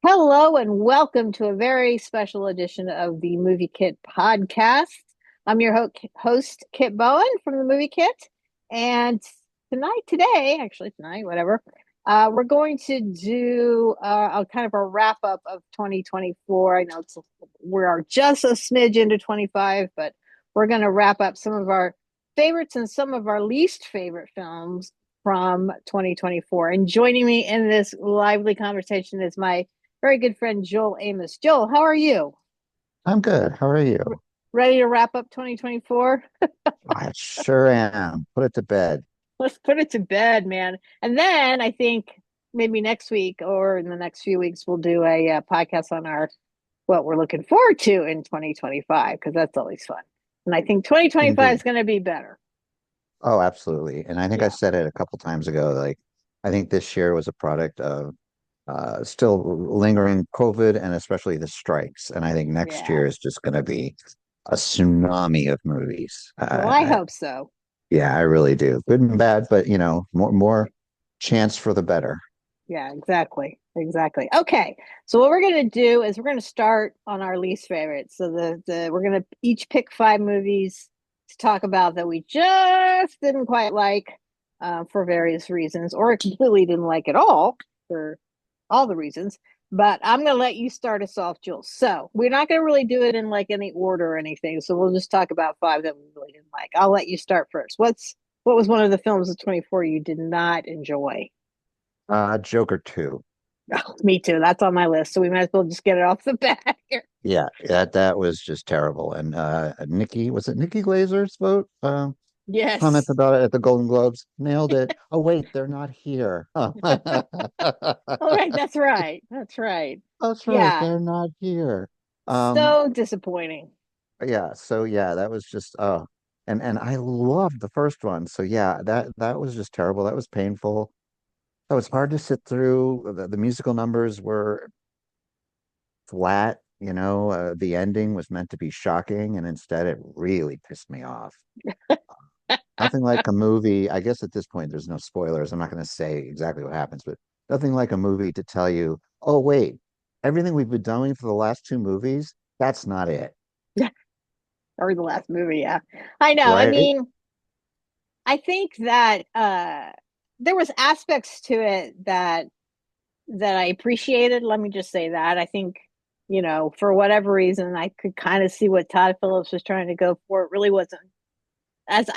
Hello and welcome to a very special edition of the Movie Kit podcast. I'm your host, Kit Bowen from the Movie Kit. And tonight, whatever, we're going to do a kind of a wrap up of 2024. I know we are just a smidge into 25, but we're going to wrap up some of our favorites and some of our least favorite films from 2024. And joining me in this lively conversation is my very good friend Joel Amos. Joel, how are you? I'm good. How are you? Ready to wrap up 2024? I sure am. Put it to bed. Let's put it to bed, man. And then I think maybe next week or in the next few weeks we'll do a podcast on our what we're looking forward to in 2025 because that's always fun. And I think 2025 is Indeed. going to be better. Oh, absolutely. And I think I Yeah. said it a couple times ago. I think this year was a product of still lingering COVID and especially the strikes. And I think next Yeah. year is just going to be a tsunami of movies. Well, I hope so. Yeah, I really do. Good and bad, but more chance for the better. Yeah, exactly. Exactly. Okay. So what we're going to do is we're going to start on our least favorites. So the we're going to each pick five movies to talk about that we just didn't quite like for various reasons or completely didn't like at all for all the reasons. But I'm going to let you start us off, Jules. So we're not going to really do it in like any order or anything. So we'll just talk about five that we really didn't like. I'll let you start first. What was one of the films of 24 you did not enjoy? Joker 2. Oh, me too. That's on my list. So we might as well just get it off the bat here. Yeah, that was just terrible. And was it Nikki Glazer's vote? Comment Yes. about it at the Golden Globes. Nailed it. Oh, wait, they're not here. All right. That's right. That's right. That's right, Yeah. they're not here. Um, So disappointing. yeah, so yeah, that was just and I loved the first one. So yeah, that was just terrible. That was painful. That was hard to sit through. The musical numbers were flat, the ending was meant to be shocking, and instead it really pissed me off. Nothing like a movie. I guess at this point, there's no spoilers. I'm not going to say exactly what happens, but nothing like a movie to tell you, oh, wait, everything we've been doing for the last two movies, that's not it, Or the last movie. Yeah. I know. I right? mean, I think that there was aspects to it that I appreciated. Let me just say that. I think, for whatever reason, I could kind of see what Todd Phillips was trying to go for. It really wasn't as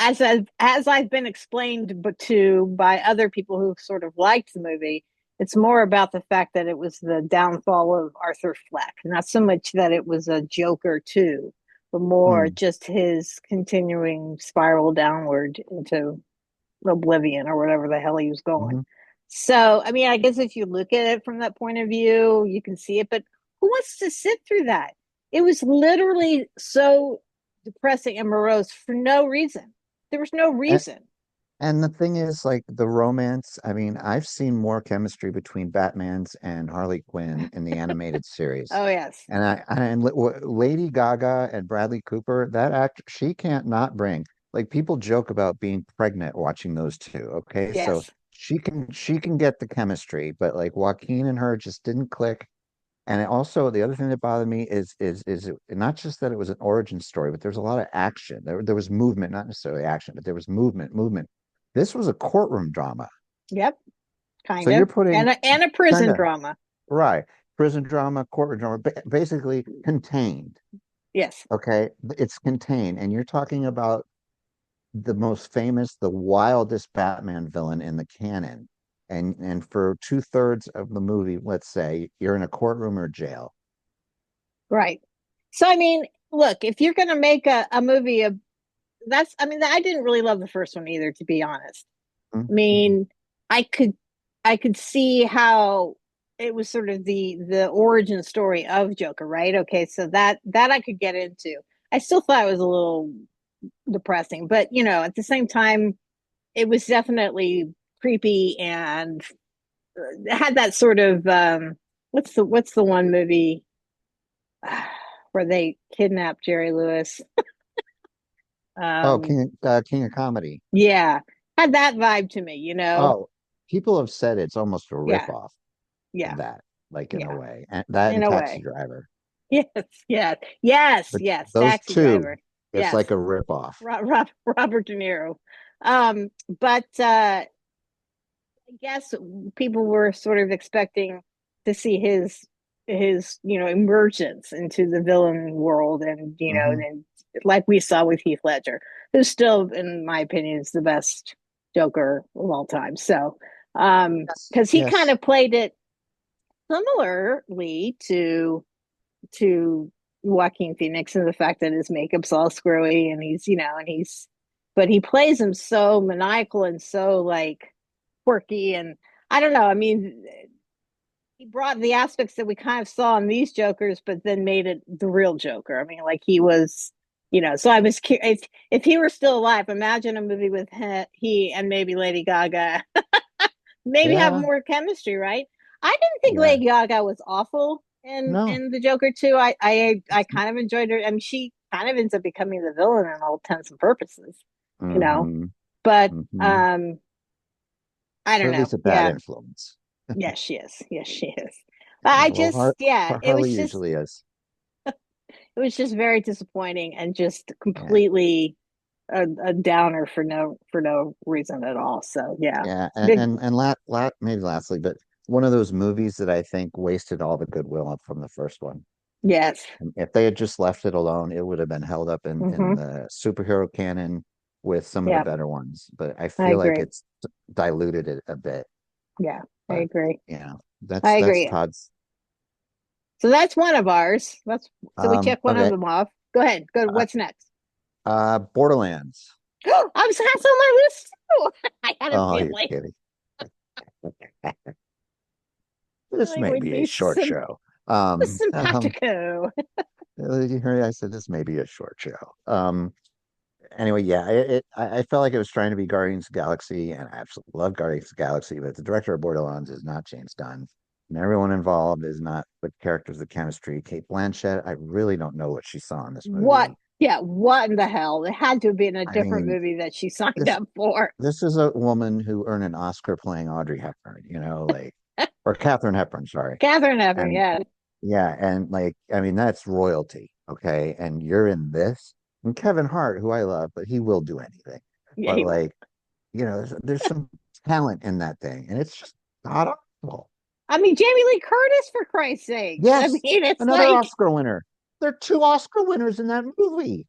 I've been explained but to by other people who sort of liked the movie, it's more about the fact that it was the downfall of Arthur Fleck, not so much that it was a Joker too, but more Hmm. just his continuing spiral downward into oblivion or whatever the hell he was going. Hmm. So, I mean, I guess if you look at it from that point of view, you can see it, but who wants to sit through that? It was literally so depressing and morose for no reason. There was no And, reason. and the thing is, like the romance, I mean, I've seen more chemistry between Batman's and Harley Quinn in the animated series. Oh, yes. Lady Gaga and Bradley Cooper, that act she can't not bring. Like people joke about being pregnant watching those two. Okay, so Yes. she can get the chemistry, but like Joaquin and her just didn't click. And also the other thing that bothered me is not just that it was an origin story, but there's a lot of action. There was movement, not necessarily action, but there was movement. This was a courtroom drama. Yep. So Kind you're of. putting And a kind prison of drama. right prison drama, courtroom drama, basically contained. Yes. Okay, it's contained, and you're talking about the most famous, the wildest Batman villain in the canon. And for two-thirds of the movie, let's say, you're in a courtroom or jail. Right. So, I mean, look, if you're going to make a movie of I mean, I didn't really love the first one either, to be honest. I Mhm. mean, I could I could see how it was sort of the origin story of Joker, right? Okay, so that I could get into. I still thought it was a little depressing, but at the same time, it was definitely creepy and had that sort of what's the one movie where they kidnapped Jerry Lewis? Oh, Um, King of Comedy. yeah, had that vibe to me. Oh, people have said it's almost a Yeah, ripoff yeah. of that. like in a Yeah, way, and that in and a Taxi way. Driver. Yes, yes, yes, But yes. those Taxi two, Driver. it's Yes, like a ripoff. Robert De Niro. But I guess people were sort of expecting to see his emergence into the villain world, and Hmm. and like we saw with Heath Ledger, who's still, in my opinion, is the best Joker of all time. So, Yes. because he kind Yes. of played it similarly to Joaquin Phoenix, and the fact that his makeup's all screwy, and but he plays him so maniacal and so like quirky, and I don't know. I mean, he brought the aspects that we kind of saw in these Jokers, but then made it the real Joker. I mean, like he was, So I was curious if he were still alive. Imagine a movie with he and maybe Lady Gaga, maybe have Yeah. more chemistry, right? I didn't think Yeah. Lady Gaga was awful No. in the Joker too. I kind of enjoyed her. I mean, she kind of ends up becoming the villain in all intents and purposes, you know. Hmm. But Hmm. I don't Or at know. least a bad Yeah, influence. yes, she is. Yes, she is. Yeah. I Well, just, yeah, Harley usually is. it was just very disappointing and just Yeah. completely a downer for no reason at all. So yeah, Yeah. big Maybe lastly, but one of those movies that I think wasted all the goodwill from the first one. yes. And if they had just left it alone, it would have been held up in Mm-hmm. the superhero canon with some of the Yeah, better ones. But I I feel like agree. it's diluted it a bit. Yeah, I But agree. I that's agree. Todd's. So that's one of ours. That's so we check one of Okay. them off. Go ahead. Go. Uh, What's next? Borderlands. That's on my list too. I had a Oh, you're feeling. kidding. This Feeling may we'd be a be short show. Um, simpatico. you heard I said this may be a short show. Anyway, yeah, I felt like it was trying to be Guardians of the Galaxy, and I absolutely love Guardians of the Galaxy, but the director of Borderlands is not James Gunn, and everyone involved is not the characters, the chemistry. Kate Blanchett, I really don't know what she saw in this What? movie. Yeah, what in the hell? It had to have been a I different mean, movie that she signed this up for. this is a woman who earned an Oscar playing Audrey Hepburn, like or Katharine Hepburn, sorry. Catherine Ever, And yeah. yeah, and like I mean that's royalty, okay? And you're in this. And Kevin Hart, who I love, but he will do anything. Yeah, But he will. like, there's some talent in that thing, and it's just not awful. I mean, Jamie Lee Curtis, for Christ's sakes. I mean, Yes, it's another like Oscar winner. There are two Oscar winners in that movie.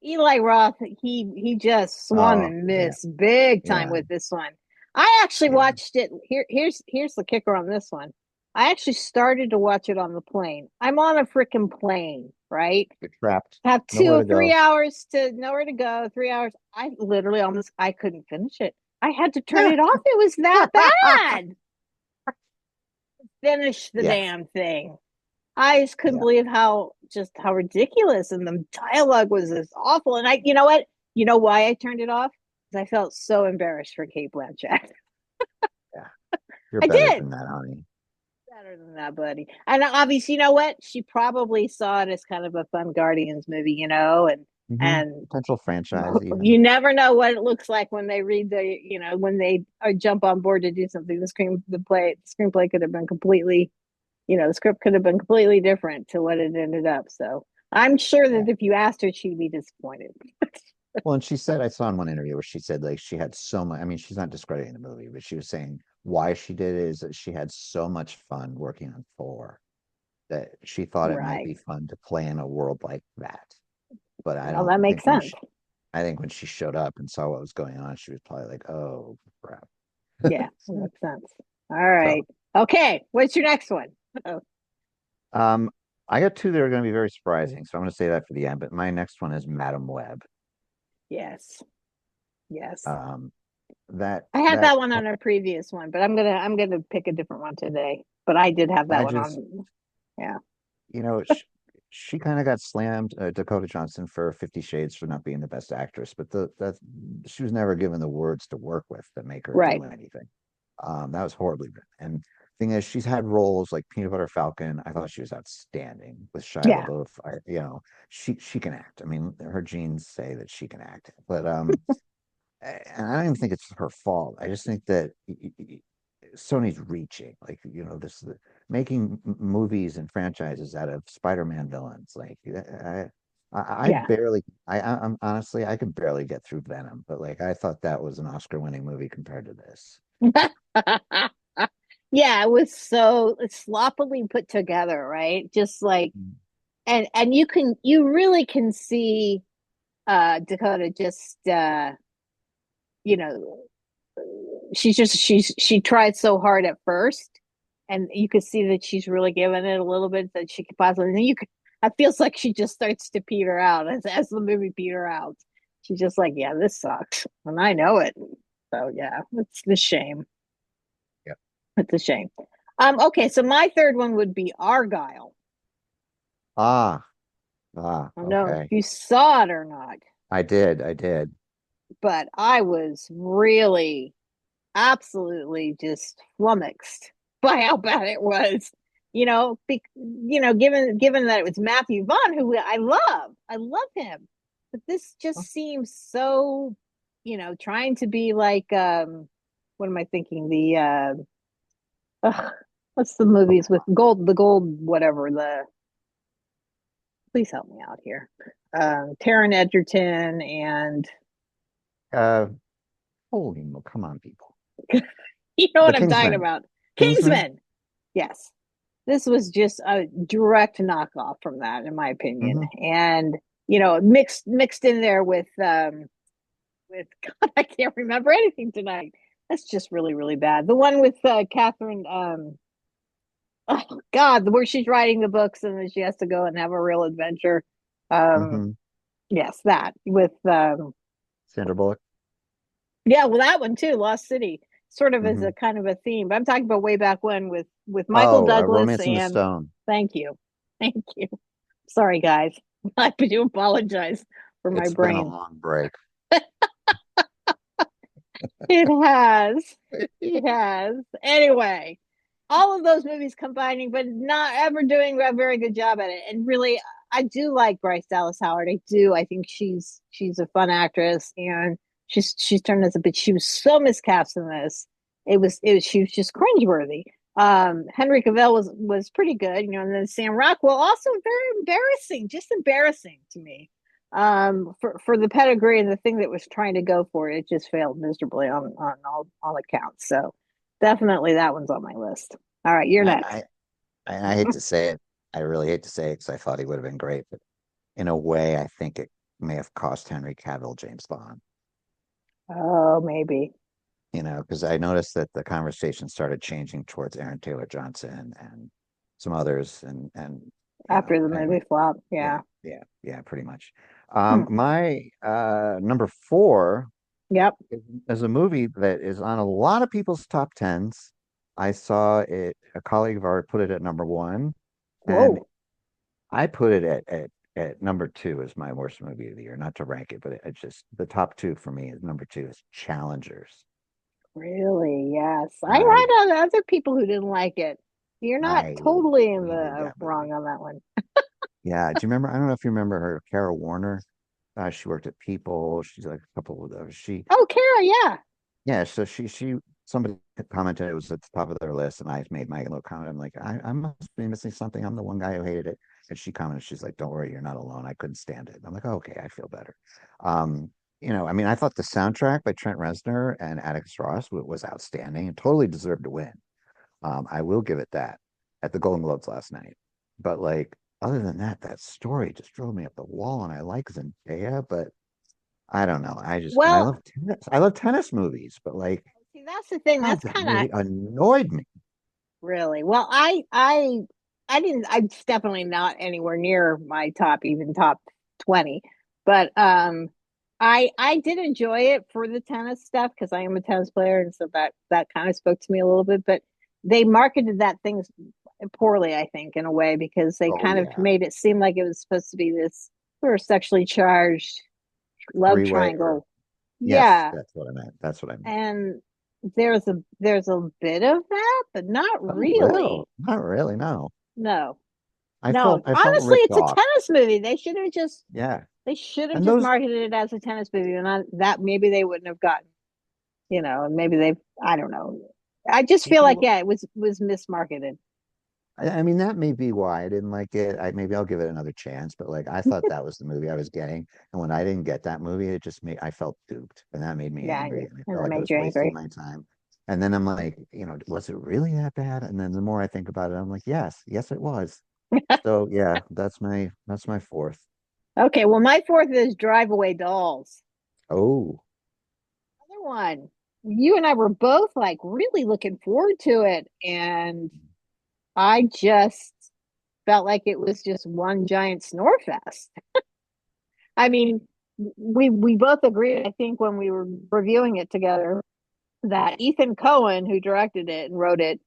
Eli Roth, he just swung Oh, and yeah, missed big time yeah, with this one. I actually yeah. watched it. Here's the kicker on this one. I actually started to watch it on the plane. I'm on a freaking plane, right? You're trapped. Have Nowhere two, to three go. hours to nowhere to go, 3 hours. I literally almost I couldn't finish it. I had to turn it off. It was that bad. Finish the Yeah, damn thing. I just couldn't yeah. believe how ridiculous, and the dialogue was just awful. And you know what? You know why I turned it off? Because I felt so embarrassed for Kate Blanchett. Yeah. You're I better did than that, honey. better than that, buddy. And obviously, you know what? She probably saw it as kind of a fun Guardians movie, and Potential franchise, even. you never know what it looks like when they read when they jump on board to do something. The screenplay could have been completely, the script could have been completely different to what it ended up. So I'm sure Yeah. that if you asked her, she'd be disappointed. Well, and she said, I saw in one interview where she said like she had so much. I mean, she's not discrediting the movie, but she was saying why she did it is that she had so much fun working on Thor that she thought it might Right. be fun to play in a world like that. But Well, that makes sense. I think when she showed up and saw what was going on, she was probably like, "Oh crap." Yeah, that makes sense. All So, right. Okay. What's your next one? Oh, um, I got two that are going to be very surprising, so I'm going to say that for the end. But my next one is Madam Web. yes. Yes. Um, that I had that that one on a previous one, but I'm gonna pick a different one today. But I did have that I one just on. Yeah. you know, she kind of got slammed, Dakota Johnson, for 50 Shades for not being the best actress, but that she was never given the words to work with that make her Right. do anything. That was horribly written. And thing is, she's had roles like Peanut Butter Falcon. I thought she was outstanding with Shia Yeah. LaBeouf. She can act. I mean, her genes say that she can act, but and I don't even think it's her fault. I just think that Sony's reaching, like, this making movies and franchises out of Spider-Man villains. Like, I Yeah. barely, I'm honestly, I could barely get through Venom, but like, I thought that was an Oscar-winning movie compared to this. Yeah, it was so sloppily put together, right? Just like Mm. and you really can see Dakota just you know she tried so hard at first and you could see that she's really given it a little bit that she could possibly and you could it feels like she just starts to peter out as the movie peter out. She's just like, yeah, this sucks. And I know it. So yeah, it's a shame. Yeah. It's a shame. Okay, so my third one would be Argyle. Ah, I don't know if okay. you saw it or not, I did. but I was really absolutely just flummoxed by how bad it was. Given that it was Matthew Vaughn, who I love him, but this just seems so, trying to be like, what am I thinking? What's the movies with the gold, whatever please help me out here. Taron Egerton and Uh, come on, people. you know The what I'm talking Kingsman. about. Kingsman? Kingsman. Yes. This was just a direct knockoff from that, in my opinion. Hmm. And, mixed in there with God, I can't remember anything tonight. That's just really, really bad. The one with Catherine, oh God, where she's writing the books and then she has to go and have a real adventure. Um, Hmm. yes, that with Sandra Bullock. yeah, well, that one too, Lost City, sort of as Hmm. a kind of a theme. But I'm talking about way back when with Michael Oh, Douglas Romance in the and Stone. thank you, thank you. Sorry, guys, I do apologize for my It's been a brain. long break. It has, it has. Anyway, all of those movies combining, but not ever doing a very good job at it. And really, I do like Bryce Dallas Howard. I do. I think she's a fun actress, and she's turned as a but she was so miscast in this. It was she was just cringeworthy. Henry Cavill was pretty good, and then Sam Rockwell also very embarrassing, just embarrassing to me. For the pedigree and the thing that was trying to go for it just failed miserably on all accounts. So definitely that one's on my list. All right, you're I, next. I, I hate to say it. I really hate to say it because I thought he would have been great, but in a way, I think it may have cost Henry Cavill James Bond. Oh, maybe Because I noticed that the conversation started changing towards Aaron Taylor Johnson and some others, and after the anyway, movie flop. yeah, Yeah. yeah, pretty much. Hmm. My number four Yep. is a movie that is on a lot of people's top tens. I saw it, a colleague of ours put it at number one, and Whoa. I put it at number two as my worst movie of the year. Not to rank it, but it's just the top two for me is number two is Challengers. Really? Yes. I I had other people who didn't like it. You're not I totally in hated the that wrong movie. on that one. Yeah, do you remember? I don't know if you remember her, Carol Warner. She worked at People. She's like a couple of those. Oh, Kara, yeah. Yeah, so somebody had commented it was at the top of their list, and I made my little comment. I'm like, I must be missing something. I'm the one guy who hated it. And she commented, she's like, don't worry, you're not alone. I couldn't stand it. I'm like, oh, okay, I feel better. Um, I mean, I thought the soundtrack by Trent Reznor and Atticus Ross was outstanding and totally deserved to win. I will give it that at the Golden Globes last night. But like, other than that, that story just drove me up the wall, and I like Zendaya, but I don't know. And I Well, love tennis. I love tennis movies, but like, see, that's the thing. God, That's that kind of movie annoyed me. really well. I didn't. I'm definitely not anywhere near my even top 20. But I did enjoy it for the tennis stuff because I am a tennis player, and so that kind of spoke to me a little bit. But they marketed that thing poorly, I think, in a way because they Oh kind of yeah, made it seem like it was supposed to be this sort of sexually charged love three-way or triangle. yes, Yeah, that's what I meant. That's what I meant. and there's a bit of that, but not Oh well, really. not really. No, No, I no. felt I felt Honestly, ripped it's a off. tennis movie. Yeah, They should have and just those marketed it as a tennis movie, and that maybe they wouldn't have gotten, and maybe they, I don't know. I just You feel like know, yeah, it was mismarketed. I mean, that may be why I didn't like it. Maybe I'll give it another chance, but like I thought that was the movie I was getting. And when I didn't get that movie, it just made I felt duped. And that made me Yeah, angry. And I and felt that like I made was you wasting angry. my time. And then I'm like, was it really that bad? And then the more I think about it, I'm like, yes, it was. So yeah, that's my fourth. Okay, well, my fourth is Drive Away Dolls. Oh, Other one. You and I were both like really looking forward to it, and I just felt like it was just one giant snore fest. I mean, we both agreed, I think, when we were reviewing it together, that Ethan Cohen, who directed it and wrote it,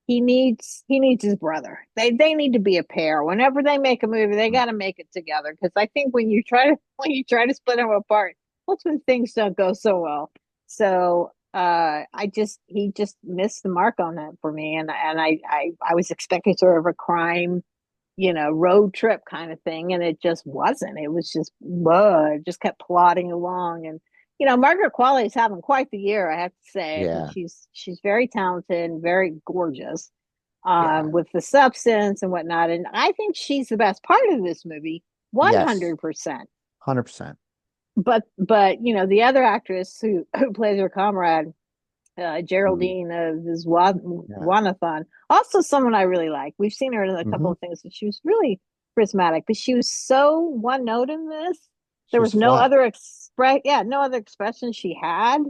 he needs his brother. They need to be a pair. Whenever they make a movie, they got to make it together. Because I think when you try to split them apart, that's when things don't go so well. So he just missed the mark on that for me, and I was expecting sort of a crime, road trip kind of thing, and it just wasn't. It was just it just kept plodding along, and Margaret Qualley is having quite the year, I have to say. I think yeah, she's very talented and very gorgeous, yeah, with the substance and whatnot, and I think she's the best part of this movie, yes, 100%. 100%. But the other actress who plays her comrade, Mm, Geraldine yeah. Wanathan. Also, someone I really like. We've seen her in a couple Hmm. of things, and she was really charismatic. But she was so one note in this. She There was was no flat. other no other expression she had.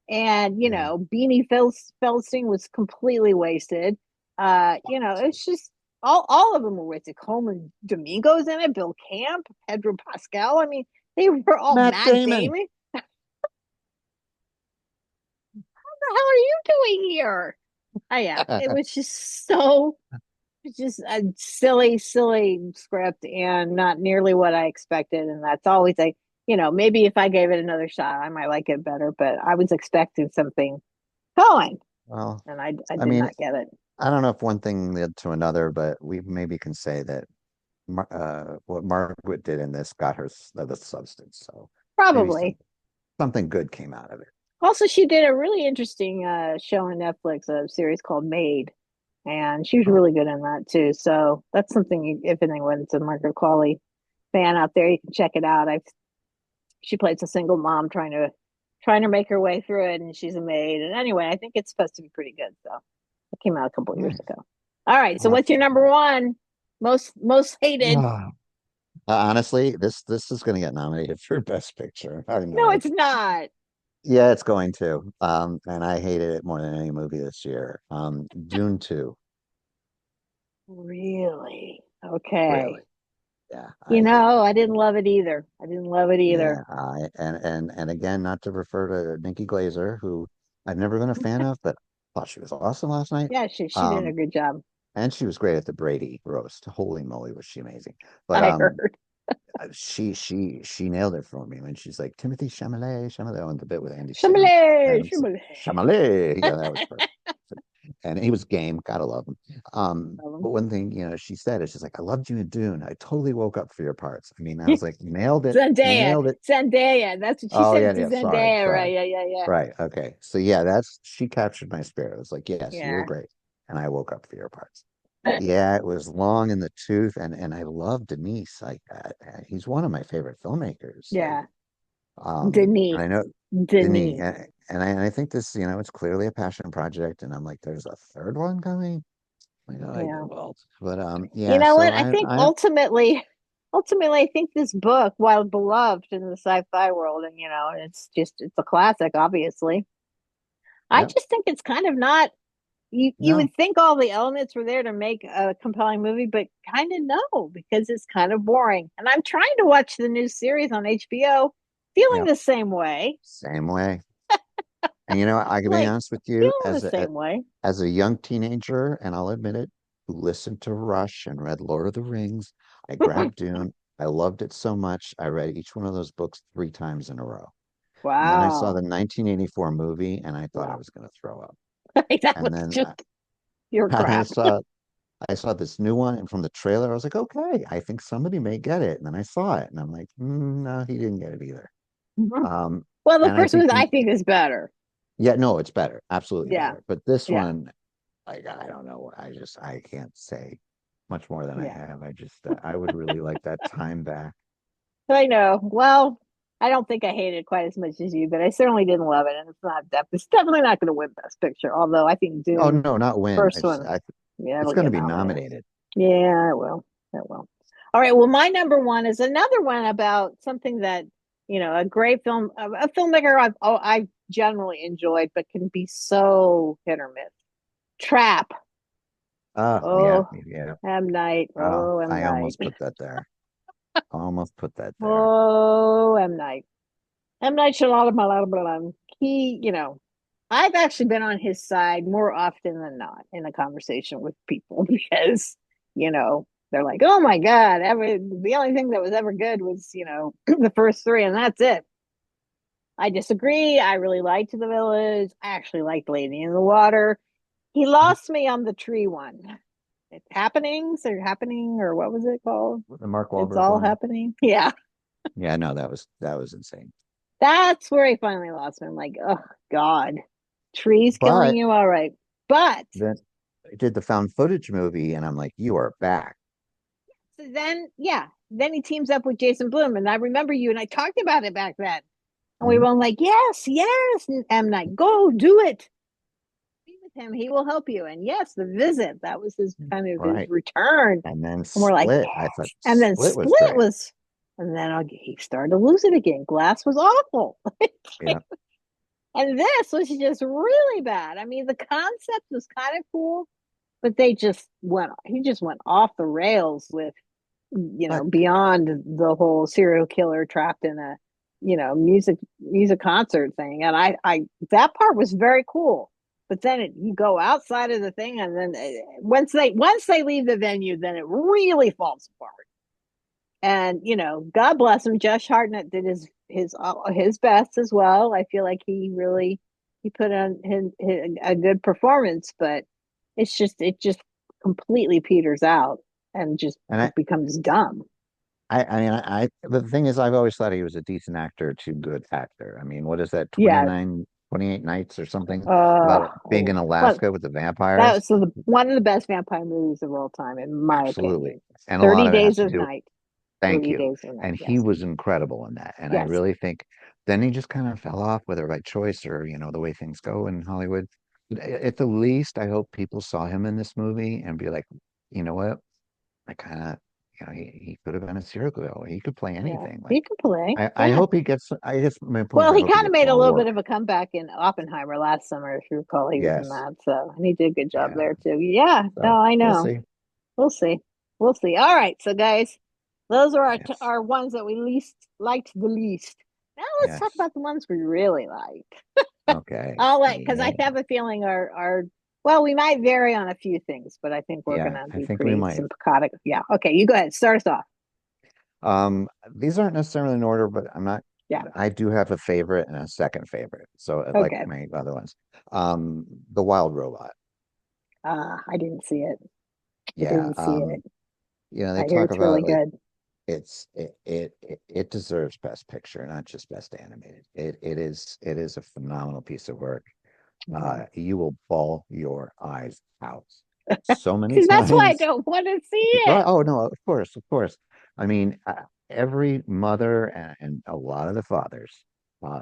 And Yeah. Beanie Feldstein was completely wasted. It's just all of them were wasted. Coleman Domingo's in it. Bill Camp, Pedro Pascal. I mean, they were all Matt Matt Damon. Damon. What the hell are you doing here? Oh yeah, it was just a silly, silly script and not nearly what I expected. And that's always maybe if I gave it another shot, I might like it better. But I was expecting something going, Well, and I I did mean, not get it. I don't know if one thing led to another, but we maybe can say that what Margaret did in this got her the substance. So maybe Probably. something good came out of it. Also, she did a really interesting show on Netflix, a series called Made, and she was Oh, really good in that too. So that's something if anyone's a Margaret Qualley fan out there, you can check it out. She plays a single mom trying to make her way through it, and she's a maid. And anyway, I think it's supposed to be pretty good. So it came out a couple of years nice. ago. All right, so I'll have what's to your check it number one? Most hated? out. Honestly, this is going to get nominated for Best Picture. I No, know it. it's not. Yeah, it's going to. And I hated it more than any movie this year. Dune 2, Really? Okay. really. Yeah, I hated I it. didn't love it either. I didn't love it either. Yeah, and again, not to refer to Nikki Glazer, who I've never been a fan of, but thought she was awesome last night. Yeah, she did a Um, good job. and she was great at the Brady roast. Holy moly, was she amazing! But I heard. she nailed it for me when she's like Timothy Chalamet on the bit with Andy Sam, Chambly, and it's chambly. Chalamet. Yeah, that was perfect. And he was game. Gotta love him. Um, But one thing, she said is she's like, I loved you in Dune. I totally woke up for your parts. I mean, I was like, nailed it. You Zendaya, nailed it. Zendaya. That's what she Oh said yeah, to yeah. Sorry, Zendaya, sorry. right? Yeah, yeah, yeah, Right. Okay. So yeah, that's she captured my spirit. I was like, yes, you were yeah, great. And I woke up for your parts. Yeah, it was long in the tooth, and I love Denise. He's one of my favorite filmmakers. yeah. And Denis, I know Denis, Denis. and I think this, it's clearly a passion project, and I'm like, there's a third one coming. Like, Yeah. well, but You yeah. know So what? I think I ultimately, I think this book, while beloved in the sci-fi world, and it's a classic, obviously. I Yep, just think it's kind of not. You no, would think all the elements were there to make a compelling movie, but kind of no, because it's kind of boring. And I'm trying to watch the new series on HBO, feeling yeah, the same way. same way. And I can be Like honest with you, feeling the same way. as a young teenager, and I'll admit it, who listened to Rush and read Lord of the Rings, I grabbed Dune. I loved it so much. I read each one of those books 3 times in a row. And then I saw Wow. the 1984 movie, and I thought I Wow. was going to throw up. That was And then just your I crap. saw I saw this new one, and from the trailer, I was like, okay, I think somebody may get it. And then I saw it, and I'm like, no, he didn't get it either. Well, Um, the and I first think one I think is better. Yeah, no, it's better, absolutely Yeah, better. But this yeah, one, like, I don't know. I can't say much more than I yeah. have. I would really like that time back. I know. Well, I don't think I hated it quite as much as you, but I certainly didn't love it, and it's definitely not going to win Best Picture. Although I think Oh Dune, no, not win. first one, yeah, It's it'll going to get be nominated. nominated. Yeah, it will. It will. All right. Well, my number one is another one about something that, a great film, a filmmaker I generally enjoyed, but can be so hit or miss. Trap. Oh, yeah, Oh, yeah. M. Night. Oh, Oh, M. I Night. almost put that there. Almost put that there. Oh, M. Night. M. Night Shyamalan. He, I've actually been on his side more often than not in a conversation with people because, they're like, oh my God, the only thing that was ever good was, the first three, and that's it. I disagree. I really liked The Village. I actually liked Lady in the Water. He lost me on the tree one. It's happening, or what was it called? The Mark It's Wahlberg all one. happening. Yeah. Yeah, no, that was insane. That's where he finally lost me. I'm like, oh God, trees killing But you. All right. But then I did the found footage movie, and I'm like, you are back. so then, yeah, then he teams up with Jason Blum. And I remember you and I talked about it back then. And we Mhm. were all like, yes, yes. And M. Night, go do it. Be with him. He will help you. And yes, the visit, that was his kind of his Right. return. And then And we're like, Split. I thought yes. And then Split was Split great. was, and then he started to lose it again. Glass was awful. Yeah. And this was just really bad. I mean, the concept was kind of cool, but he just went off the rails with, But beyond the whole serial killer trapped in a, music concert thing. And that part was very cool. But then you go outside of the thing, and then once they leave the venue, then it really falls apart. And God bless him, Josh Hartnett did his best as well. I feel like he put on a good performance, but it just completely peters out and just and becomes dumb. the thing is, I've always thought he was a decent actor to good actor. I mean, what is that, Yeah. 28 nights or something about being in Oh, well, Alaska with the that vampires? was one of the best vampire movies of all time, in my Absolutely. opinion. And a lot 30 of it has Days to of do, Night. thank 30 you. Days of Night. And he Yes. was incredible in that. And I Yes. really think then he just kind of fell off, whether by choice or, the way things go in Hollywood. At the least, I hope people saw him in this movie and be like, you know what? I kind of, he could have been a serial killer. He could play Yeah. anything. He Like, can play. I Yeah. hope he gets, I guess my point is, Well, I he hope he kind of gets made a more little bit work. of a comeback in Oppenheimer last summer, if you recall. He was in Yes. that, so and he did a good job Yeah. there too. Yeah, no, So I we'll know. see. We'll see. We'll see. All right, so guys, those are Yes. our ones that we least liked the least. Now let's talk Yes. about the ones we really like. Okay. I'll let because I Yeah. have a feeling our well, we might vary on a few things, but I think we're Yeah. gonna I be think we pretty might. sympathetic. Yeah. Okay, you go ahead. Start us off. These aren't necessarily in order, but Yeah. I do have a favorite and a second favorite. So like Okay. my other ones. The Wild Robot. I didn't see it. I Yeah. didn't see it. They I hear talk it's really about like good. it deserves Best Picture, not just Best Animated. It is a phenomenal piece of work. Mhm. You will bawl your eyes out so many See, that's why I times. don't want to see Right? it. Oh no, of course, of course. I mean, every mother and a lot of the fathers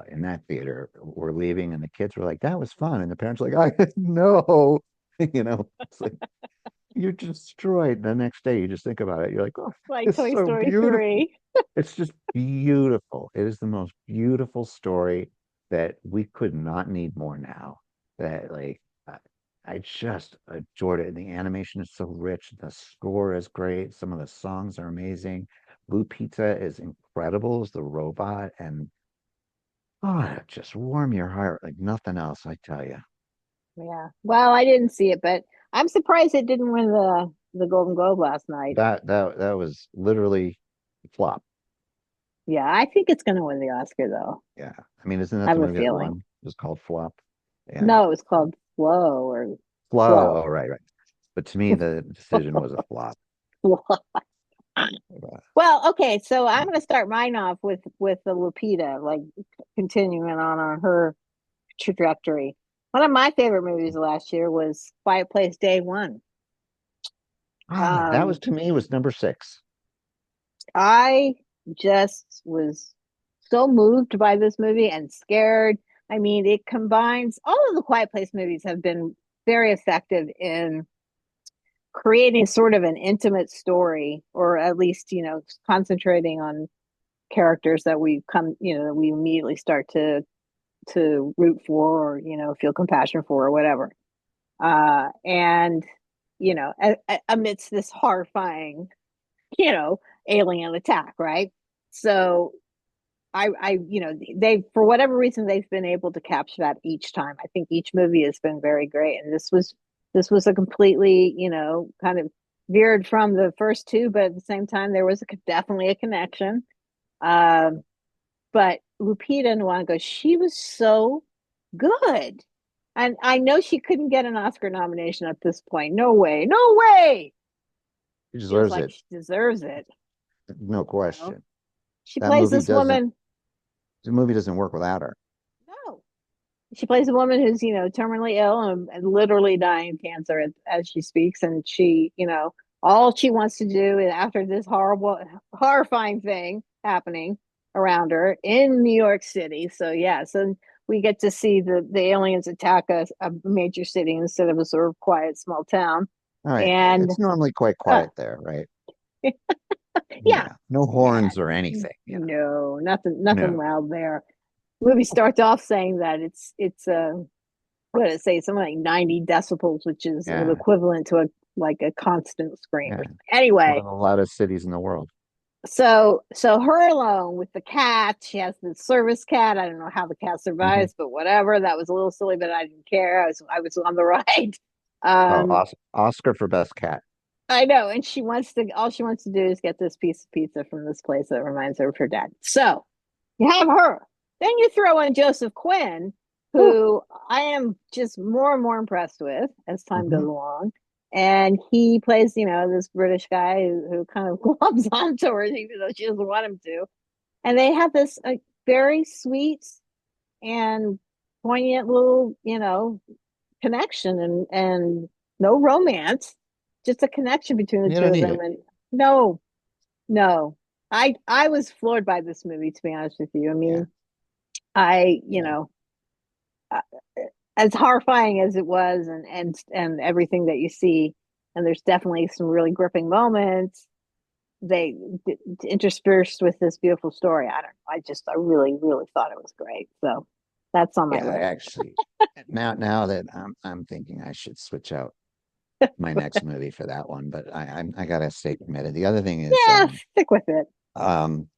in that theater were leaving, and the kids were like, "That was fun," and the parents were like, "I no," it's like you're destroyed. The next day, you just think about it, you're like, "Oh, Like it's Toy so Story beautiful." 3. It's just beautiful. It is the most beautiful story that we could not need more now. That like I just adored it. And the animation is so rich. The score is great. Some of the songs are amazing. Blue Pizza is incredible as the robot, and oh, it just warm your heart like nothing else. I tell you, Yeah. Well, I didn't see it, but I'm surprised it didn't win the Golden Globe last night. that was literally a flop. Yeah, I think it's going to win the Oscar though. Yeah, I mean, isn't I that the have a movie that feeling. won? It was called Flop. Yeah. No, it was called Flow or Flow. Flow. Oh, right, right. But to me, the decision was a flop. Uh, Well, okay, so I'm going to start mine off with the Lupita, like continuing on her trajectory. One of my favorite movies last year was Quiet Place Day One. Ah, that was Um, to me was number six. I just was so moved by this movie and scared. I mean, it combines all of the Quiet Place movies have been very effective in creating sort of an intimate story, or at least, concentrating on characters that we come, that we immediately start to root for, or, feel compassion for, or whatever. And amidst this horrifying, you know, alien attack, right? So they, for whatever reason, they've been able to capture that each time. I think each movie has been very great, and this was a completely, kind of veered from the first two, but at the same time, there was definitely a connection. Um, but Lupita Nyong'o, she was so good, and I know she couldn't get an Oscar nomination at this point. No way, no way. He Feels deserves like it, she deserves it. no You know, question. she That plays movie this doesn't. woman. The movie doesn't work without her. No, she plays a woman who's, terminally ill and literally dying of cancer as she speaks, and she, all she wants to do is, after this horrible, horrifying thing happening around her in New York City. So yeah, so we get to see the aliens attack a major city instead of a sort of quiet small town. All right, And it's normally quite uh, quiet there, right? yeah, Yeah, no yeah, horns or anything. no, nothing No. loud there. The movie starts off saying that it's what did it say? Something like 90 decibels, which is the Yeah, equivalent to a like a constant scream or yeah. something. One of Anyway, the loudest cities in the world. so her alone with the cat, she has the service cat. I don't know how the cat Hmm. survives, but whatever. That was a little silly, but I didn't care. I was on the ride. Oh, Um, Oscar for best cat. I know, and all she wants to do is get this piece of pizza from this place that reminds her of her dad. So you have her. Then you throw in Joseph Quinn, Whew. who I am just more and more impressed with as time goes Hmm. along. And he plays, this British guy who kind of globs onto her, even though she doesn't want him to. And they have this very sweet and poignant little, connection, and no romance, just a connection between the You two don't of need them. it. And no, no, I was floored by this movie, to be honest with you. I Yeah, mean, I, yeah, uh, as horrifying as it was, and everything that you see, and there's definitely some really gripping moments. They interspersed with this beautiful story. I don't know. I really, really thought it was great. So that's on my yeah. I list. actually now that I'm thinking I should switch out my next movie for that one, but I gotta stay committed. The other thing is Yeah, stick with it. um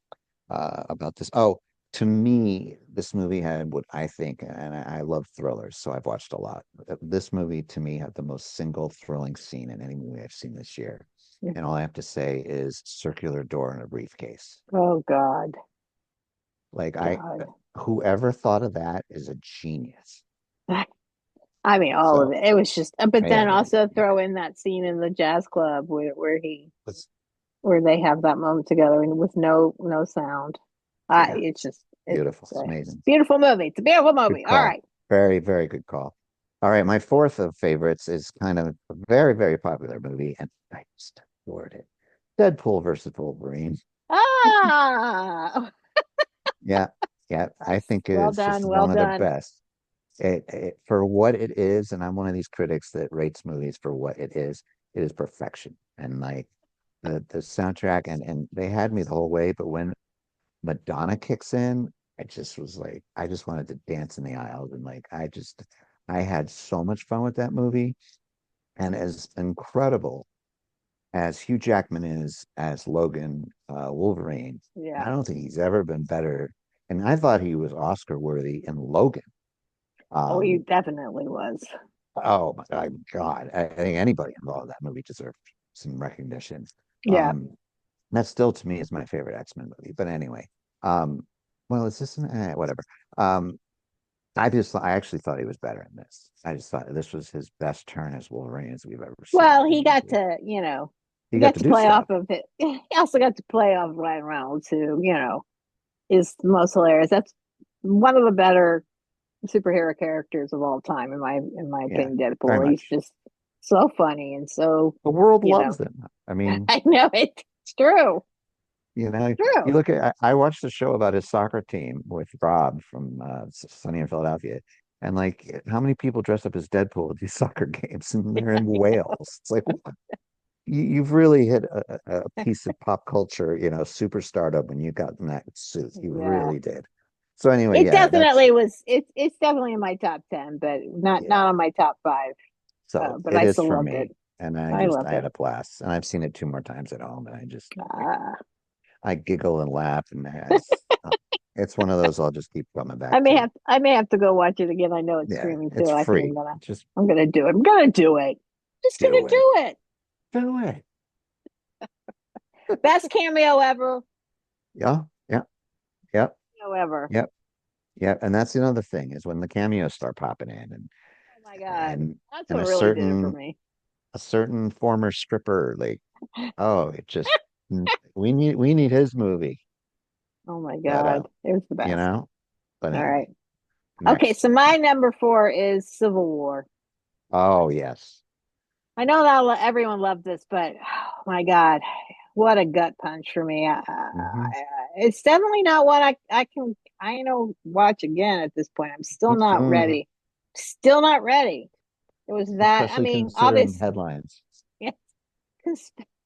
about this. Oh, to me, this movie had what I think, and I love thrillers, so I've watched a lot. This movie to me had the most single thrilling scene in any movie I've seen this year. And all I have to say is circular door in a briefcase. Oh God, Like God. whoever thought of that is a genius. I mean, all of So it. It was just, but yeah, then also yeah. throw in that scene in the jazz club It's where they have that moment together and with no sound. yeah, It's just beautiful. it's It's a amazing. beautiful movie. It's a beautiful Good movie. All call. right. Very, very good call. All right, my fourth of favorites is kind of a very, very popular movie, and I just adored it. Deadpool versus Wolverine. Ah, Yeah, yeah, I think well it's just done, well one of the done. best. It for what it is, and I'm one of these critics that rates movies for what it is perfection. And like the soundtrack and they had me the whole way, but when Madonna kicks in, I just was like, I just wanted to dance in the aisles and like I had so much fun with that movie. And as incredible as Hugh Jackman is as Logan Wolverine, I Yeah. don't think he's ever been better. And I thought he was Oscar worthy in Logan. Oh, you Um, definitely was. oh my God, I think anybody involved in that movie deserved some recognition. Yeah. Um, that still to me is my favorite X-Men movie. But anyway, um, well, it's just whatever. Um, I actually thought he was better in this. I just thought this was his best turn as Wolverine as we've ever seen Well, in he any got movie. to, He he got got to to do play stuff. off of it. He also got to play off Ryan Reynolds, who, is the most hilarious. That's one of the better. superhero characters of all time, in my Yeah, opinion. very Deadpool. He's much. just so funny and so, The world you loves know. them. I mean, I know it's true. you know, you True. look at, I watched a show about his soccer team with Rob from Sunny in Philadelphia. And like, how many people dress up as Deadpool at these soccer games and they're in Wales? It's like, what? You've really hit a piece of pop culture, superstardom when you got in that suit. You Yeah. really did. So anyway, It yeah, definitely was. It's definitely in my top 10, but not yeah. on my top five. So But it I is still for loved it. me. And I I loved had it. a blast. And I've seen it two more times at home. And Uh, I giggle and laugh. And it's one of those I'll just keep coming back to. I may have to go watch it again. I know it's Yeah, streaming too. it's I think free. Just I'm gonna do it. I'm gonna do it. Just gonna do it. do it. Do it. Best cameo ever. Yeah, yeah, yep, Ever. yep, yep. And that's another thing is when the cameos start popping in Oh my God. and That's and what really did it for me. a certain former stripper, like, oh, it just we need his movie. Oh my But God. It was the you best. know, but All right. anyway, Okay, next. so my number four is Civil War. Oh yes. I know that everyone loved this, but oh my God, what a gut punch for me. Hmm. It's definitely not what I can watch again at this point. I'm still not Mm-mm. ready. Still not ready. It was that. I Especially mean, considering obvious, headlines. yeah,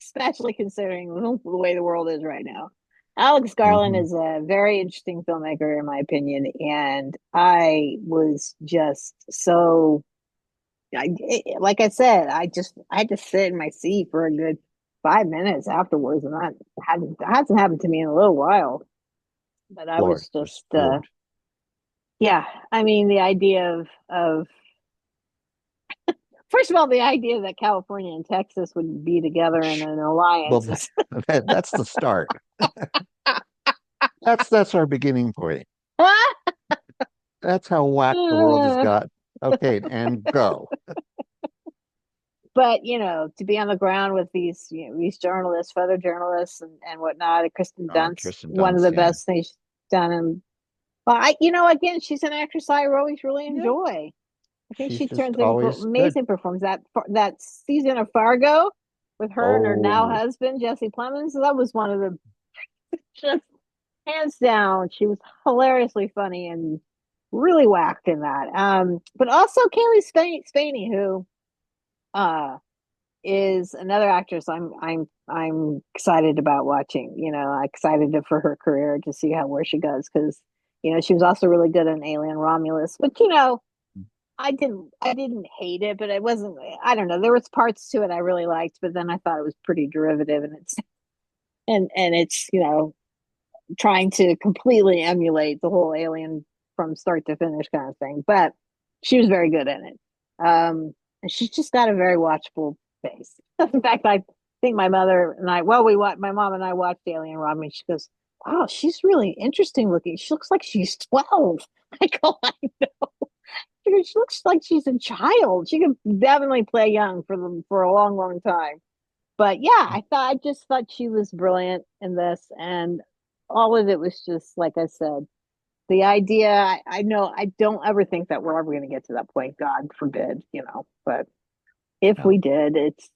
especially considering the way the world is right now. Alex Garland Hmm. is a very interesting filmmaker, in my opinion, and I was just so like I said, I had to sit in my seat for a good 5 minutes afterwards, and that hasn't happened to me in a little while. But I Floored. was Just just floored. yeah. I mean, the idea of first of all, the idea that California and Texas would be together in an Well, alliance is that's the start. That's our beginning point. That's how whack the world has got. Okay, and go. but to be on the ground with these journalists, photo journalists, and whatnot. Kristen Dunst, Kirsten one of Dunst, the yeah. best things she's done. And well, again, she's an actress I always really Yeah. enjoy. I think She's she just turns in always good. amazing performance. That season of Fargo with her and her now Oh, husband Jesse Plemons, that was one of the just hands down. She was hilariously funny and really whacked in that. But also Kaylee Spaney, who uh is another actress I'm excited about watching. I'm excited for her career to see how where she goes because she was also really good in Alien Romulus, but I didn't hate it, but it wasn't. I don't know. There was parts to it I really liked, but then I thought it was pretty derivative, and it's trying to completely emulate the whole Alien from start to finish kind of thing. But she was very good in it. And she's just got a very watchable face. In fact, I think my mother and I, well, my mom and I watched Alien Rob, and she goes, "Wow, she's really interesting looking. She looks like she's 12." I go, "I know." She looks like she's a child. She could definitely play young for a long, long time. But yeah, I just thought she was brilliant in this, and all of it was just like I said. The idea, I know, I don't ever think that we're ever going to get to that point. God forbid, But if we no, did, it's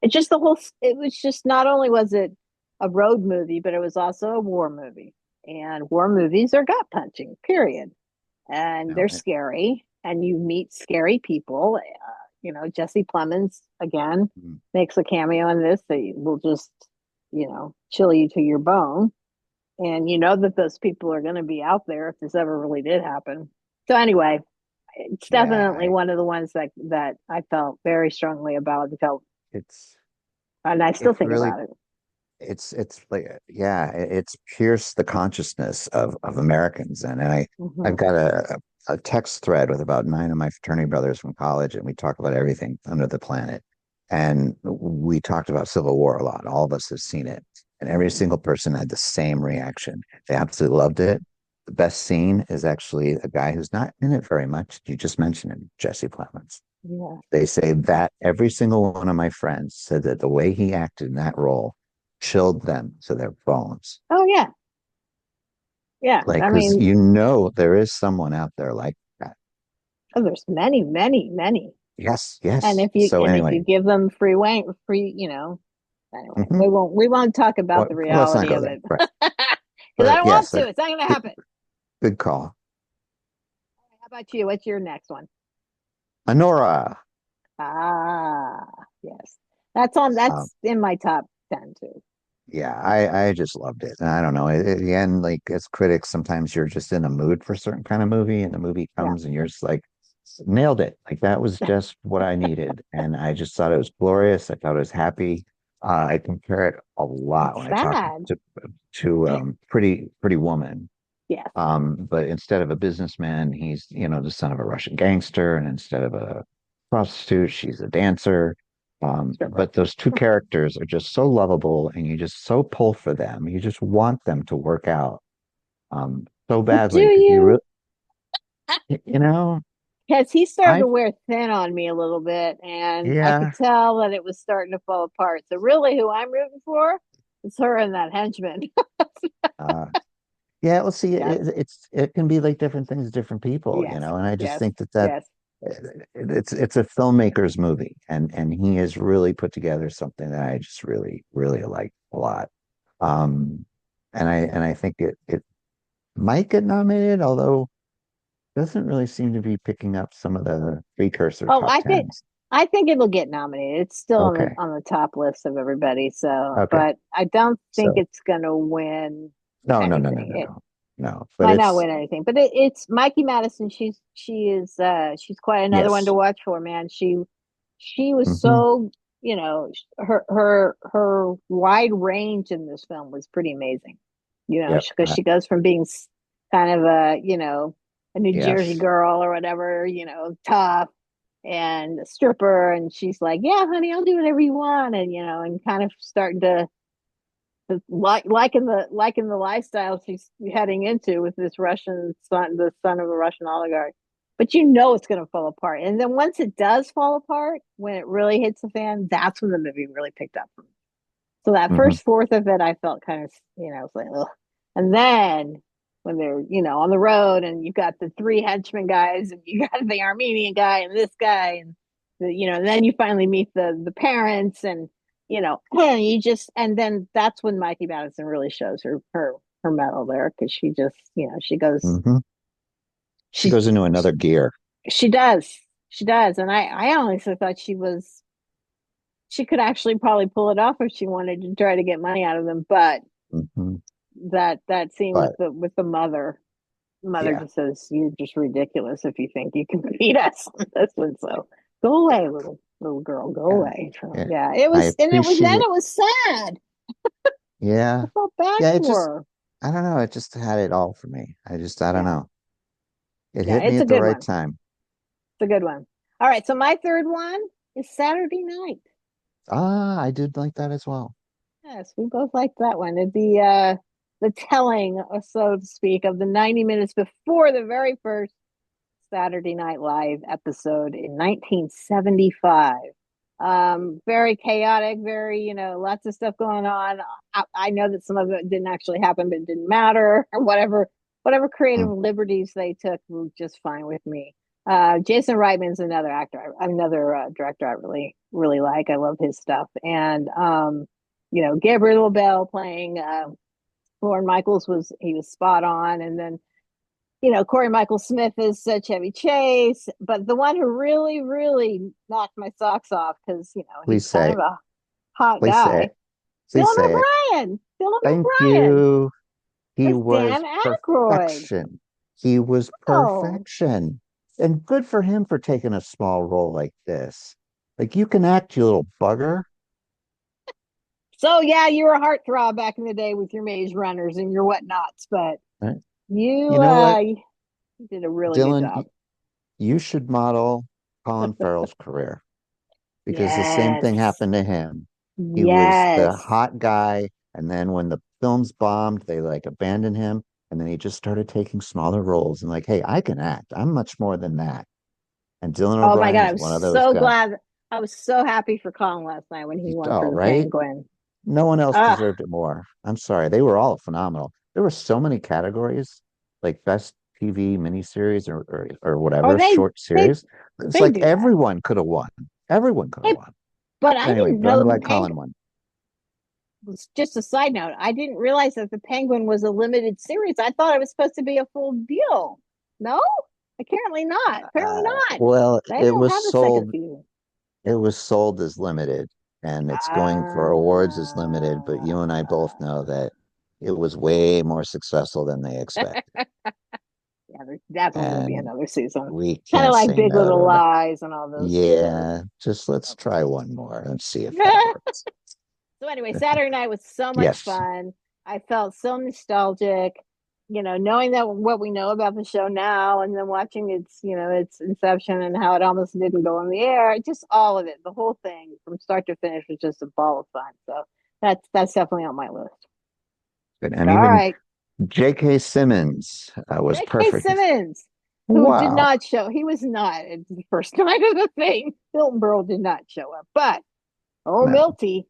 just the whole. It was just not only was it a road movie, but it was also a war movie, and war movies are gut punching. Period, and no. they're scary, and you meet scary people. Jesse Plemons again Mm, makes a cameo in this that will just chill you to your bone, and you know that those people are going to be out there if this ever really did happen. So anyway, it's yeah, definitely one of the ones that I felt very strongly about. it's And I still it's think really about it. it's like yeah, it's pierced the consciousness of Americans. And I've Hmm. got a text thread with about nine of my fraternity brothers from college, and we talk about everything under the planet. And we talked about Civil War a lot. All of us have seen it, and every single person had the same reaction. They absolutely loved it. The best scene is actually a guy who's not in it very much. You just mentioned him, Jesse Plemons. Yeah. They say that every single one of my friends said that the way he acted in that role chilled them to their bones. Oh yeah. Yeah, Like, I because mean, there is someone out there like that. oh, there's many, many, many. Yes, And yes. if you So and if anyway, you give them free wing, free, anyway, hmm we won't talk about well, the let's not reality go of there. it Right. because I But don't want yes, to. It's not going to good, happen. good call. How about you? What's your next one? Honora. Ah, yes, that's on. Um, That's in my top 10 too. yeah, I just loved it. And I don't know. At the end, like as critics, sometimes you're just in a mood for a certain kind of movie, and the movie Yeah, comes and you're just like, nailed it. Like that was just what I needed. And I just thought it was glorious. I thought it was happy. I compare it a lot it's when I talk sad. to Pretty Woman. Yes, But instead of a businessman, he's, the son of a Russian gangster, and instead of a prostitute, she's a dancer. stripper. But those two characters are just so lovable, and you just so pull for them. You just want them to work out so But do badly because you you? really, you know, Because he started I to wear thin on me a little bit, and I could yeah, tell that it was starting to fall apart. So really, who I'm rooting for is her and that henchman. uh, yeah. Well, see, Yes, it can be like different things, to different people, yes, and I just yes, think that yes. it's a filmmaker's movie, and he has really put together something that I just really really like a lot. Um, and I think it might get nominated, although it doesn't really seem to be picking up some of the precursor Oh, top tens. I think it'll get nominated. It's still on the Okay, top list of everybody. So, okay. but I don't think So it's going to win no, no, no, no, anything. no, It no, no. But might not it's win anything, but it's Mikey Madison. She's quite another one yes. to watch for, man. She was Hmm. so, her wide range in this film was pretty amazing. Yep. Because she goes from being kind of a New Jersey Yes. girl or whatever, tough and a stripper, and she's like, "Yeah, honey, I'll do whatever you want," and and kind of starting to liking the lifestyle she's heading into with this Russian son, the son of a Russian oligarch. But it's going to fall apart. And then once it does fall apart, when it really hits the fan, that's when the movie really picked up for me. So that Hmm. first fourth of it, I felt kind of, it's like, ugh. And then when they're, on the road and you've got the three henchmen guys and you got the Armenian guy and this guy and and then you finally meet the parents and you just and then that's when Mikey Madison really shows her mettle there because she just she goes Hmm. She she goes into another gear. she does and I honestly thought she could actually probably pull it off if she wanted to try to get money out of them, but Hmm. that scene with But the mother yeah, just says, "You're just ridiculous if you think you can beat us on this one." So go away, little girl, go yeah, away. So yeah. yeah, it I was, and then appreciate. it was sad. Yeah, I felt bad yeah. It just, for her. I don't know. It just had it all for me. I don't Yeah, know. It yeah, hit me it's a at the good right one. time. It's a good one. All right, so my third one is Saturday Night. Ah, I did like that as well. Yes, we both liked that one. The telling, so to speak, of the 90 minutes before the very first Saturday Night Live episode in 1975. Very chaotic, very, lots of stuff going on. I know that some of it didn't actually happen, but it didn't matter, or whatever creative Mm, liberties they took was just fine with me. Jason Reitman's another actor, another director I really, really like. I love his stuff. And, Gabriel Bell playing Lorne Michaels he was spot on. And then Corey Michael Smith is Chevy Chase, but the one who really, really knocked my socks off because he's please kind say of it. a hot Please say guy. it. Please say it. Dylan Thank O'Brien you. He as was Dan Aykroyd. perfection. He was Oh, perfection. And good for him for taking a small role like this. Like you can act, you little bugger. so yeah, you were a heartthrob back in the day with your Maze Runners and your whatnots, but Right? you You know what, you did a really good Dylan, job. you should model Colin Farrell's career because the same thing Yes, happened to him. He was the yes. hot guy, and then when the films bombed, they like abandoned him, and then he just started taking smaller roles and like, hey, I can act. I'm much more than that. And Dylan Oh my O'Brien God, was I'm one of those so guys. glad. I was so happy for Colin last night when he won for All the right. Penguin. No one else Ah, deserved it more. I'm sorry. They were all phenomenal. there were so many categories, like best TV miniseries or Or whatever short they series. It's they like do that. everyone could have won. Everyone could have Hey, won. but I But anyway, didn't but I'm know the glad Penguin Colin won. was just a side note. I didn't realize that the Penguin was a limited series. I thought it was supposed to be a full deal. No, apparently not. Apparently not. Well, They don't have a second season. it was sold as limited, and it's going for awards as limited. But you and I both know that it was way more successful than they expected, Yeah, there definitely will be and another season. we Kind of can't like say Big no Little to that. Lies and all those shows. Yeah, just let's try one more and see if that works. So anyway, Saturday night was so much Yes. fun. I felt so nostalgic, knowing that what we know about the show now, and then watching its inception and how it almost didn't go on the air. Just all of it, the whole thing from start to finish was just a ball of fun. So that's definitely on my list. Good. And All even right, J.K. Simmons was J.K. perfect. Simmons, who did Wow. not show, he was not at the first night of the thing. Hilton Burl did not show up, but oh, No. Milty,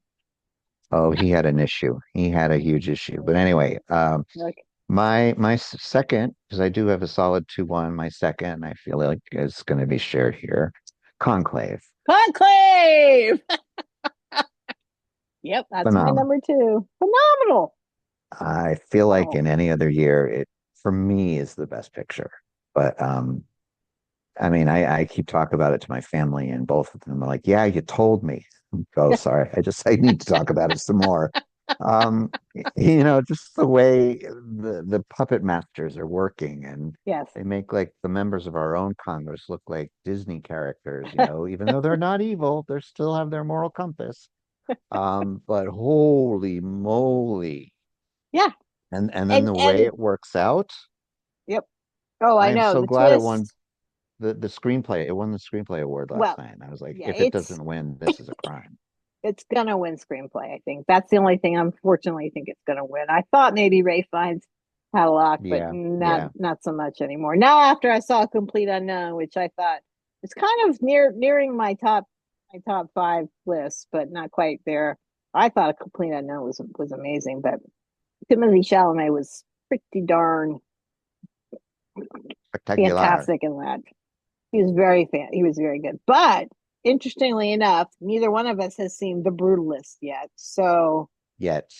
Oh, he had an issue. He had a huge issue. But anyway, look, my second, because I do have a solid 2-1, my second, I feel like is going to be shared here. Conclave. Conclave. Yep, that's my Phenomenal. number two. Phenomenal. I feel like Phenomenal. in any other year, it for me is the best picture. But I mean, I keep talking about it to my family, and both of them are like, "Yeah, you told me." Oh, sorry. I need to talk about it some more. Um, just the way the puppet masters are working, and Yes. they make like the members of our own Congress look like Disney characters. Even though they're not evil, they still have their moral compass. But holy moly! Yeah. And then And the way and it works out, yep. Oh, I I am know so the glad it won twist. the screenplay. It won the screenplay award last Well, night. And I was like, yeah, if it doesn't win, this is a crime. it's gonna win screenplay. I think that's the only thing. Unfortunately, think it's gonna win. I thought maybe Ray Fiennes had a lock, but Yeah, yeah. not so much anymore. Now, after I saw Complete Unknown, which I thought it's kind of nearing my top five list, but not quite there. I thought a Complete Unknown was amazing, but Timothy Chalamet was pretty darn Spectacular. fantastic in that. He was very good. But interestingly enough, neither one of us has seen The Brutalist yet. So Yet.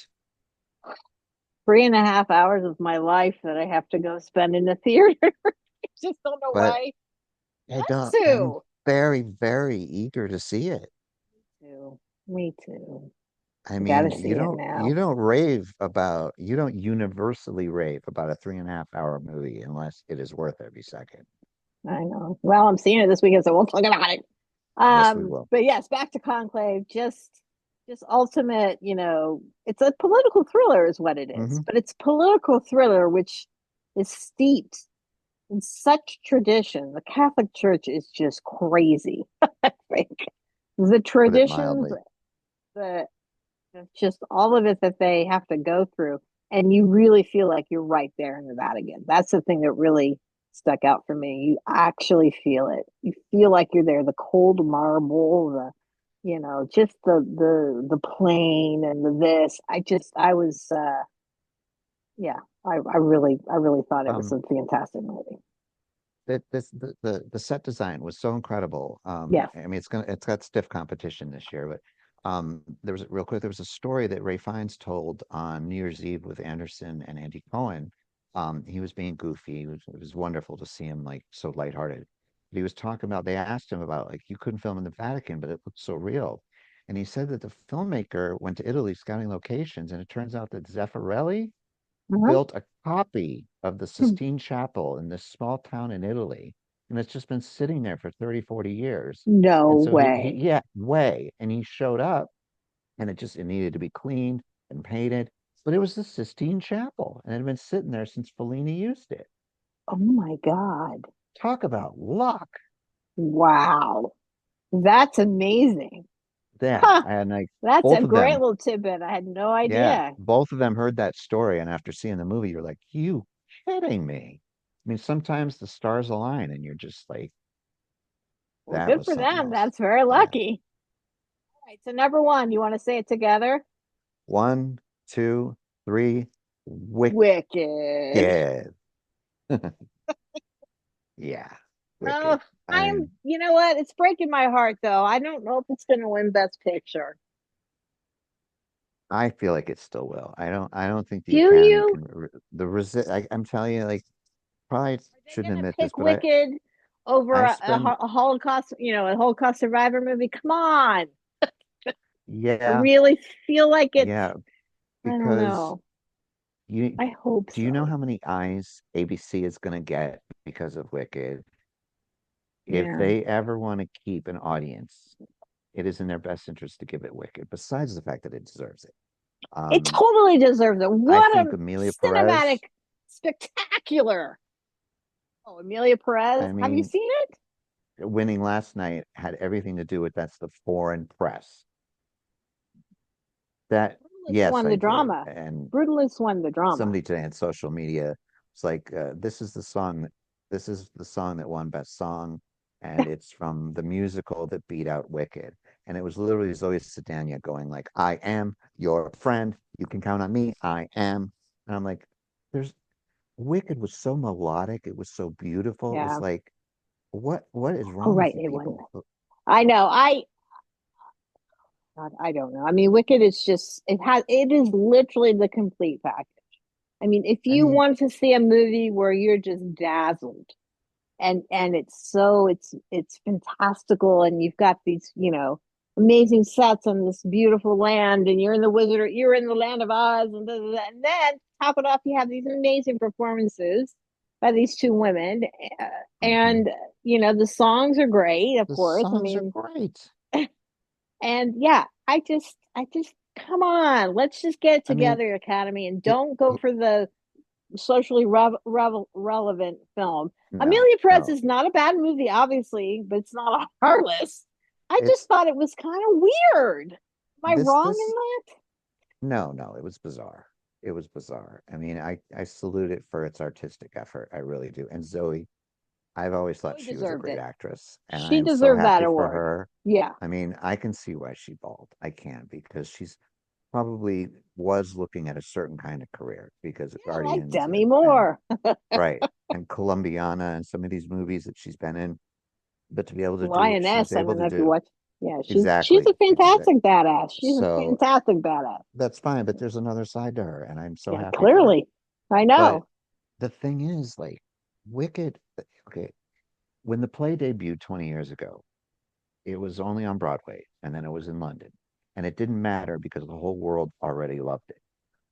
3.5 hours of my life that I have to go spend in the theater. I just don't know But why I not don't I'm to. very, very eager to see it. Too. Me too. I I gotta mean, see it now. you don't universally rave about a 3.5 hour movie unless it is worth every second. I know. Well, I'm seeing it this weekend, so we'll talk about it. Yes, we will. But yes, back to Conclave. Just ultimate, it's a political thriller is what it is. Hmm. But it's political thriller which is steeped in such tradition. The Catholic Church is just crazy. I think the Put it traditions, mildly. the just all of it that they have to go through, and you really feel like you're right there in the Vatican. That's the thing that really stuck out for me. You actually feel it. You feel like you're there. The cold marble, just the plane and the this. I was yeah. I really thought it was Um, a fantastic movie. the set design was so incredible. Yes. I mean, it's got stiff competition this year, but there was a story that Ray Fiennes told on New Year's Eve with Anderson and Andy Cohen. He was being goofy. It was wonderful to see him like so lighthearted. But he was talking about, they asked him about like, you couldn't film in the Vatican, but it looked so real. And he said that the filmmaker went to Italy scouting locations, and it turns out that Zeffirelli Uh-huh. built a copy of the Sistine Chapel in this small town in Italy. And it's just been sitting there for 30, 40 years. No And so way. yeah, way. And he showed up, and it needed to be cleaned and painted. But it was the Sistine Chapel, and it had been sitting there since Fellini used it. Oh my God. Talk about luck. Wow. That's amazing. Yeah. Huh. And like That's a both of great them, little tidbit. I had no yeah, idea. both of them heard that story. And after seeing the movie, you're like, you kidding me? I mean, sometimes the stars align and you're just like, Well, that good was for something them. else. That's very Yeah. lucky. All right. So number one, you want to say it together? One, two, three. Wicked. Wicked. Yeah, Oh, Wicked. I I'm, mean, you know what? It's breaking my heart though. I don't know if it's going to win Best Picture. I feel like it still will. I don't think the Do Academy you? can the resist. I'm telling you, like, probably Are they shouldn't going to admit this, pick but Wicked over I spend, a Holocaust, a Holocaust survivor movie? Come on. I yeah, really feel like it's, yeah, I don't because know. you I hope do you know so. how many eyes ABC is going to get because of Wicked? If Yeah. they ever want to keep an audience, it is in their best interest to give it Wicked, besides the fact that it deserves it. It Um, totally deserves it. I What think a Amelia cinematic, Perez, spectacular. Oh, Amelia Perez. I Have you mean, seen it? winning last night had everything to do with that's the foreign press. That, Brutalist yes, won I the did. drama. And Brutalist won the drama. somebody today on social media was like, this is the song that won Best Song, and it's from the musical that beat out Wicked. And it was literally Zoe Saldana going like, I am your friend. You can count on me. I am. And I'm like, there's Wicked was so melodic. It was so beautiful. It was Yeah. like, what is Oh, wrong with right. you It won. people? I know. God, I don't know. I mean, Wicked is just it is literally the complete package. I mean, if I you mean, want to see a movie where you're just dazzled and it's fantastical and you've got these, amazing sets on this beautiful land and you're in the land of Oz and, and then top it off, you have these amazing performances by these two women. uh, mhm. and the songs are great, of The course. I songs are mean, great. and yeah, I just come on, let's just get it I mean, together, Academy, and it, don't go for the socially relevant film. no, Amelia Perez no. is not a bad movie, obviously, but it's not heartless. I It's just thought it was kind of weird. Am I wrong this in no, no, it was bizarre. It was bizarre. I mean, I salute it for its artistic effort. I really do. And Zoe, I've always that? thought Zoe she was a deserved great it. actress, and I She am so deserved that happy for award. her. Yeah. I mean, I can see why she bawled. I can because she's probably was looking at a certain kind of career because of Yeah, like Guardians Demi and Moore. right and Columbiana and some of these movies that she's been in. But to be able to do what she was Lioness. I able don't to know if you do, watch. Yeah, she's exactly, a fantastic badass. She's a so fantastic badass. that's fine. But there's another side to her, and I'm so Yeah, happy for her. clearly. I But know. the thing is, like, Wicked, okay, when the play debuted 20 years ago, it was only on Broadway and then it was in London. And it didn't matter because the whole world already loved it.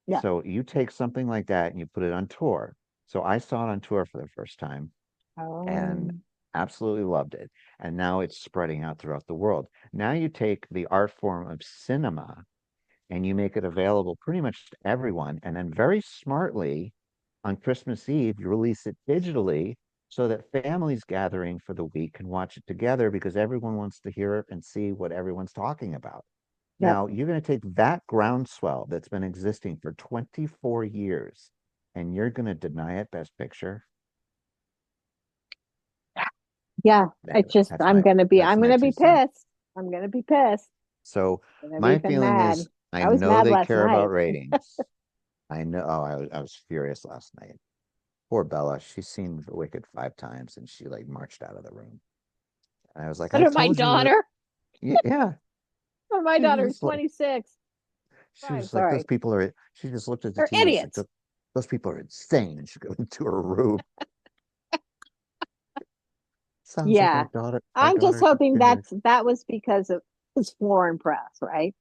Yeah. So you take something like that and you put it on tour. So I saw it on tour for the first time and Oh, absolutely loved it. And now it's spreading out throughout the world. Now you take the art form of cinema and you make it available pretty much to everyone. And then very smartly on Christmas Eve, you release it digitally so that families gathering for the week can watch it together because everyone wants to hear it and see what everyone's talking about. yep. Now, you're going to take that groundswell that's been existing for 24 years and you're going to deny it Best Picture. Yeah. Anyway, I'm that's my gonna two be cents. pissed. I'm gonna be pissed. So I'm gonna be my even feeling mad. is I I was know mad they last care about night. ratings. I know. Oh, I was furious last night. Poor Bella. She's seen The Wicked 5 times and she like marched out of the room. And I was like, What I are my told you that. daughter? Yeah. Or my She was daughter's just like, 26. she I'm was like, those sorry. people are, she just looked at the They're TV. She's idiots. like, those people are insane. And she goes into her room. Sounds like Yeah. our I'm just daughter's in hoping kinder. that was because of his foreign press, right?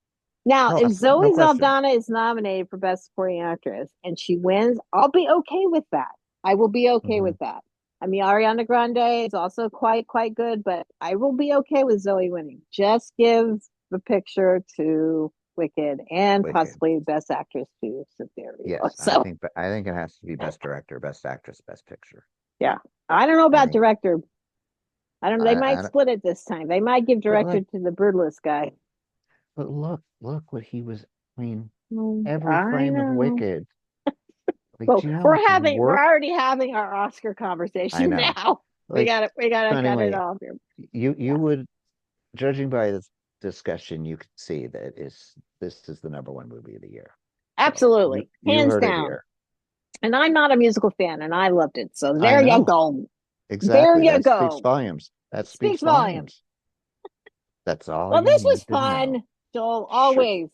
Now, No, if no Zoe question. Saldana is nominated for Best Supporting Actress and she wins, I'll be okay with that. I will be okay Hmm. with that. I mean, Ariana Grande is also quite good, but I will be okay with Zoe winning. Just give the picture to Wicked and Wicked. possibly Best Actress to Cynthia Erivo. Yes, So I think it has to be Best Director, Best Actress, Best Picture. yeah, I don't know I about think director. I don't. They might I split it this time. They might give but director like to the Brutalist guy. but look what he was. I mean, every I frame of know. Wicked. Like, Well, do you know how much we're work? already having our Oscar I conversation know. now. Like, We so gotta cut it anyway, off here. you Yeah, would, judging by this discussion, you could see that this is the number one movie of the year. So absolutely, you hands heard it down. here. And I'm not a musical fan, and I loved it. So I there you know. go. There Exactly. you That speaks go. volumes. That speaks Speaks volumes. volumes. That's all Well, you this was need to know. fun, Joel. Sure. Always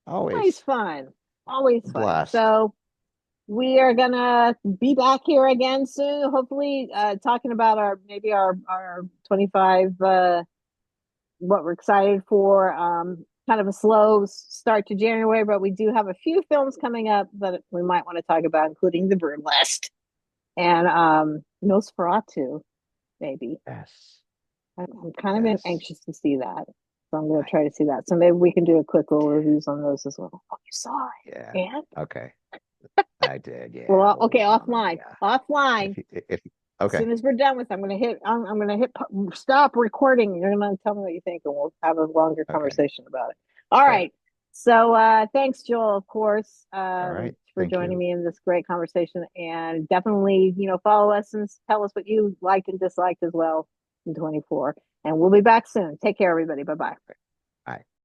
Always fun. Always a fun. blast. So we are gonna be back here again soon. Hopefully, talking about our maybe our 25 what we're excited for. Kind of a slow start to January, but we do have a few films coming up that we might want to talk about, including The Broom List and Nosferatu, maybe. Yes. I'm kind of Yes. anxious to see that. So I'm going to I, try to see that. So maybe we can do a quick little reviews on those as well. Oh, you saw yeah. it. And Okay. I did. Yeah. well, okay, Well, offline. yeah. Offline. If As okay. soon as we're done with, I'm gonna hit stop recording. You're gonna tell me what you think, and we'll have a longer Okay. conversation about it. All Fair. right. So thanks, Joel, of course, All right. for Thank joining you. me in this great conversation, and definitely, follow us and tell us what you liked and disliked as well in 24. And we'll be back soon. Take care, everybody. Bye bye.